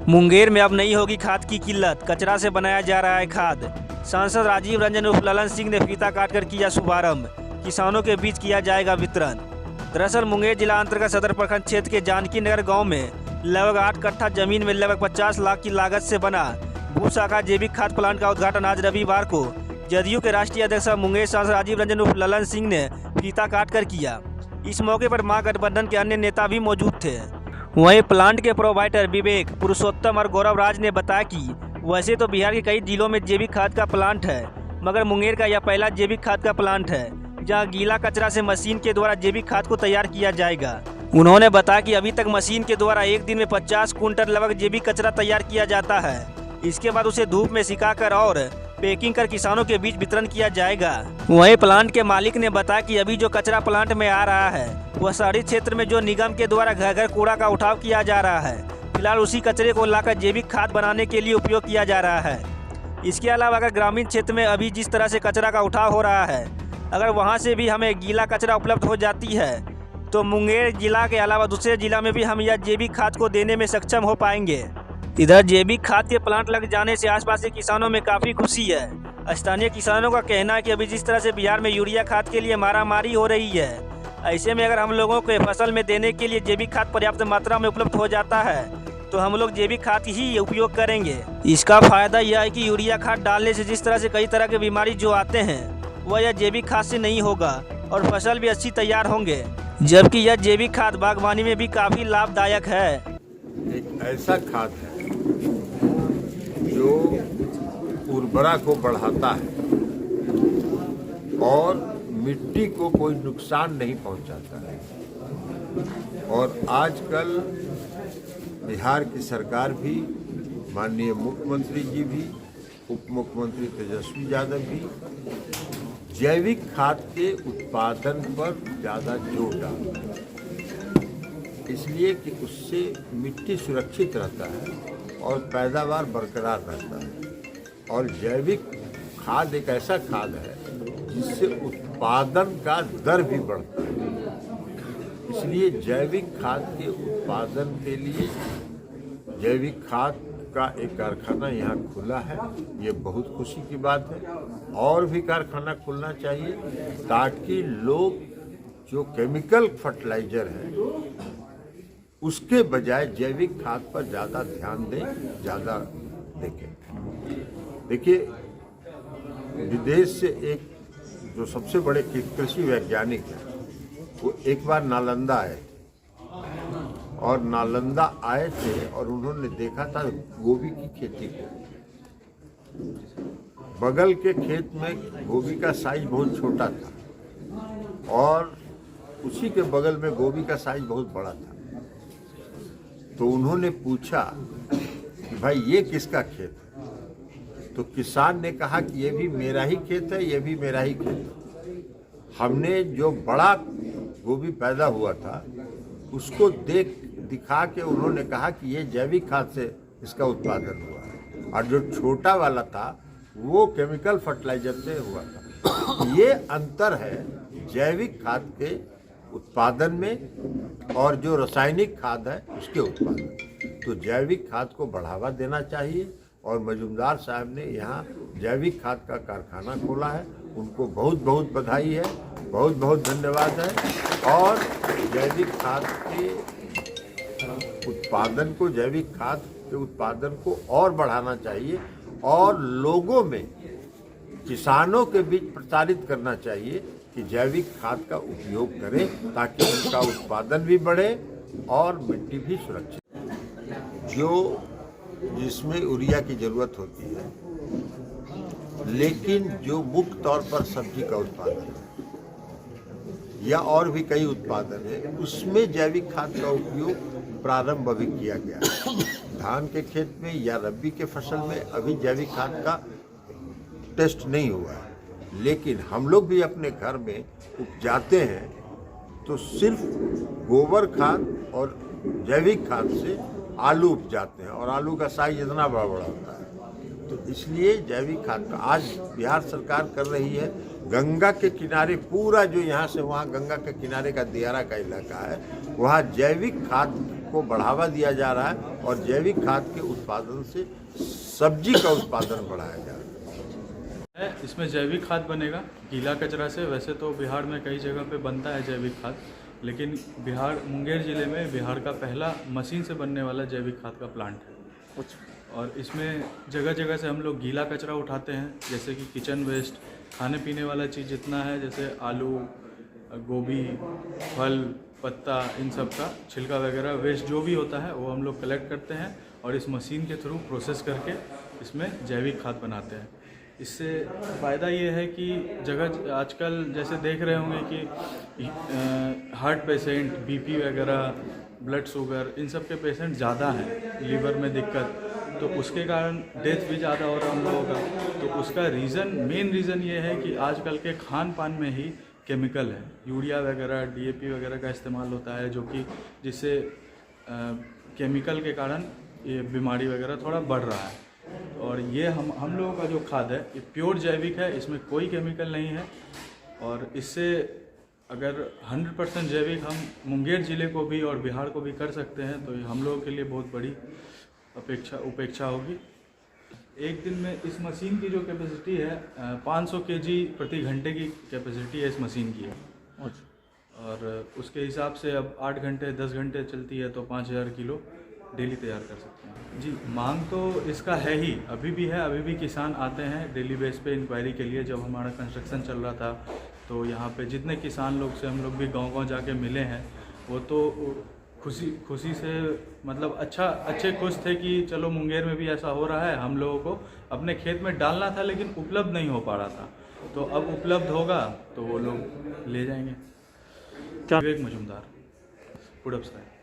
मुंगेर में अब नहीं होगी खाद की किल्लत, कचरा से बनाया जा रहा है खाद। सांसद राजीव रंजन उर्फ ललन सिंह ने फीता काटकर किया शुभारंभ, किसानों के बीच किया जाएगा वितरण। दरअसल मुंगेर जिला अंतर्गत सदर प्रखंड क्षेत्र के जानकी नगर गाँव में लगभग 8 कट्ठा जमीन में लगभग 50 लाख की लागत से बना भू शाखा जैविक खाद प्लांट का उद्घाटन आज रविवार को जदयू के राष्ट्रीय अध्यक्ष मुंगेर सांसद राजीव रंजन उर्फ ललन सिंह ने फीता काटकर किया। इस मौके पर महागठबंधन के अन्य नेता भी मौजूद थे। वहीं प्लांट के प्रोवाइडर विवेक, पुरुषोत्तम और गौरव राज ने बताया कि वैसे तो बिहार के कई जिलों में जैविक खाद का प्लांट है, मगर मुंगेर का यह पहला जैविक खाद का प्लांट है जहां गीला कचरा से मशीन के द्वारा जैविक खाद को तैयार किया जाएगा। उन्होंने बताया कि अभी तक मशीन के द्वारा एक दिन में 50 कुंटल लगभग जैविक कचरा तैयार किया जाता है। इसके बाद उसे धूप में सिकाकर और पैकिंग कर किसानों के बीच वितरण किया जाएगा। वहीं प्लांट के मालिक ने बताया कि अभी जो कचरा प्लांट में आ रहा है वह शहरी क्षेत्र में जो निगम के द्वारा घर घर कूड़ा का उठाव किया जा रहा है, फिलहाल उसी कचरे को लाकर जैविक खाद बनाने के लिए उपयोग किया जा रहा है। इसके अलावा अगर ग्रामीण क्षेत्र में अभी जिस तरह से कचरा का उठाव हो रहा है, अगर वहाँ से भी हमें गीला कचरा उपलब्ध हो जाती है तो मुंगेर जिला के अलावा दूसरे जिला में भी हम यह जैविक खाद को देने में सक्षम हो पाएंगे। इधर जैविक खाद के प्लांट लग जाने से आसपास के किसानों में काफ़ी खुशी है। स्थानीय किसानों का कहना है कि अभी जिस तरह से बिहार में यूरिया खाद के लिए मारामारी हो रही है, ऐसे में अगर हम लोगों को फसल में देने के लिए जैविक खाद पर्याप्त मात्रा में उपलब्ध हो जाता है तो हम लोग जैविक खाद ही उपयोग करेंगे। इसका फायदा यह है कि यूरिया खाद डालने से जिस तरह से कई तरह के बीमारी जो आते हैं वह यह जैविक खाद से नहीं होगा और फसल भी अच्छी तैयार होंगे, जबकि यह जैविक खाद बागवानी में भी काफ़ी लाभदायक है। एक ऐसा खाद है जो उर्वरा को बढ़ाता है और मिट्टी को कोई नुकसान नहीं पहुंचाता है। और आजकल बिहार की सरकार भी, माननीय मुख्यमंत्री जी भी, उप मुख्यमंत्री तेजस्वी यादव भी जैविक खाद के उत्पादन पर ज़्यादा जोर डालते हैं, इसलिए कि उससे मिट्टी सुरक्षित रहता है और पैदावार बरकरार रहता है। और जैविक खाद एक ऐसा खाद है जिससे उत्पादन का दर भी बढ़ता है। इसलिए जैविक खाद के उत्पादन के लिए जैविक खाद का एक कारखाना यहाँ खुला है, ये बहुत खुशी की बात है। और भी कारखाना खुलना चाहिए ताकि लोग जो केमिकल फर्टिलाइजर है उसके बजाय जैविक खाद पर ज़्यादा ध्यान दें, ज़्यादा देखें। देखिए, विदेश से एक जो सबसे बड़े कृषि वैज्ञानिक हैं वो एक बार नालंदा आए और नालंदा आए थे और उन्होंने देखा था गोभी की खेती को। बगल के खेत में गोभी का साइज बहुत छोटा था और उसी के बगल में गोभी का साइज बहुत बड़ा था। तो उन्होंने पूछा कि भाई ये किसका खेत है? तो किसान ने कहा कि ये भी मेरा ही खेत है, ये भी मेरा ही खेत है। हमने जो बड़ा गोभी पैदा हुआ था उसको दिखा के उन्होंने कहा कि ये जैविक खाद से इसका उत्पादन हुआ है और जो छोटा वाला था वो केमिकल फर्टिलाइजर से हुआ था। ये अंतर है जैविक खाद के उत्पादन में और जो रासायनिक खाद है उसके उत्पादन। तो जैविक खाद को बढ़ावा देना चाहिए और मजूमदार साहब ने यहाँ जैविक खाद का कारखाना खोला है, उनको बहुत बहुत बधाई है, बहुत बहुत धन्यवाद है। और जैविक खाद के उत्पादन को, जैविक खाद के उत्पादन को और बढ़ाना चाहिए और लोगों में, किसानों के बीच प्रचारित करना चाहिए कि जैविक खाद का उपयोग करें ताकि उनका उत्पादन भी बढ़े और मिट्टी भी सुरक्षित। जो जिसमें यूरिया की ज़रूरत होती है, लेकिन जो मुख्य तौर पर सब्जी का उत्पादन है या और भी कई उत्पादन है, उसमें जैविक खाद का उपयोग प्रारंभ अभी किया गया है। धान के खेत में या रबी के फसल में अभी जैविक खाद का टेस्ट नहीं हुआ है, लेकिन हम लोग भी अपने घर में उपजाते हैं तो सिर्फ गोबर खाद और जैविक खाद से आलू उपजाते हैं और आलू का साइज इतना बड़ा बड़ा होता है। तो इसलिए जैविक खाद का आज बिहार सरकार कर रही है। गंगा के किनारे पूरा जो यहाँ से वहाँ गंगा के किनारे का दियारा का इलाका है, वहाँ जैविक खाद को बढ़ावा दिया जा रहा है और जैविक खाद के उत्पादन से सब्जी का उत्पादन बढ़ाया जा रहा है। इसमें जैविक खाद बनेगा गीला कचरा से। वैसे तो बिहार में कई जगह पे बनता है जैविक खाद, लेकिन मुंगेर ज़िले में बिहार का पहला मशीन से बनने वाला जैविक खाद का प्लांट है। और इसमें जगह जगह से हम लोग गीला कचरा उठाते हैं, जैसे कि किचन वेस्ट, खाने पीने वाला चीज़ जितना है, जैसे आलू, गोभी, फल, पत्ता, इन सब का छिलका वगैरह वेस्ट जो भी होता है वो हम लोग कलेक्ट करते हैं और इस मशीन के थ्रू प्रोसेस करके इसमें जैविक खाद बनाते हैं। इससे फ़ायदा ये है कि जगह आजकल जैसे देख रहे होंगे कि हार्ट पेशेंट, बीपी वगैरह, ब्लड शुगर, इन सब के पेशेंट ज़्यादा हैं, लीवर में दिक्कत, तो उसके कारण डेथ भी ज़्यादा हो रहा है हम लोगों का। तो उसका मेन रीज़न ये है कि आजकल के खान पान में ही केमिकल है, यूरिया वगैरह, डीएपी वगैरह का इस्तेमाल होता है, जो कि जिससे केमिकल के कारण ये बीमारी वगैरह थोड़ा बढ़ रहा है। और ये हम लोगों का जो खाद है ये प्योर जैविक है, इसमें कोई केमिकल नहीं है। और इससे अगर 100% जैविक हम मुंगेर ज़िले को भी और बिहार को भी कर सकते हैं तो ये हम लोगों के लिए बहुत बड़ी उपेक्षा होगी। एक दिन में इस मशीन की जो कैपेसिटी है 500 केजी प्रति घंटे की कैपेसिटी है इस मशीन की है। और उसके हिसाब से अब 8 घंटे 10 घंटे चलती है तो 5000 किलो डेली तैयार कर सकते हैं। जी, मांग तो इसका है ही, अभी भी है, अभी भी किसान आते हैं डेली बेस पे इंक्वायरी के लिए। जब हमारा कंस्ट्रक्शन चल रहा था तो यहाँ पे जितने किसान लोग से हम लोग भी गांव-गांव जाके मिले हैं, वो तो खुशी से मतलब अच्छे खुश थे कि चलो मुंगेर में भी ऐसा हो रहा है। हम लोगों को अपने खेत में डालना था लेकिन उपलब्ध नहीं हो पा रहा था, तो अब उपलब्ध होगा तो वो लोग ले जाएंगे। विवेक मजुमदार, पुड़प साहब।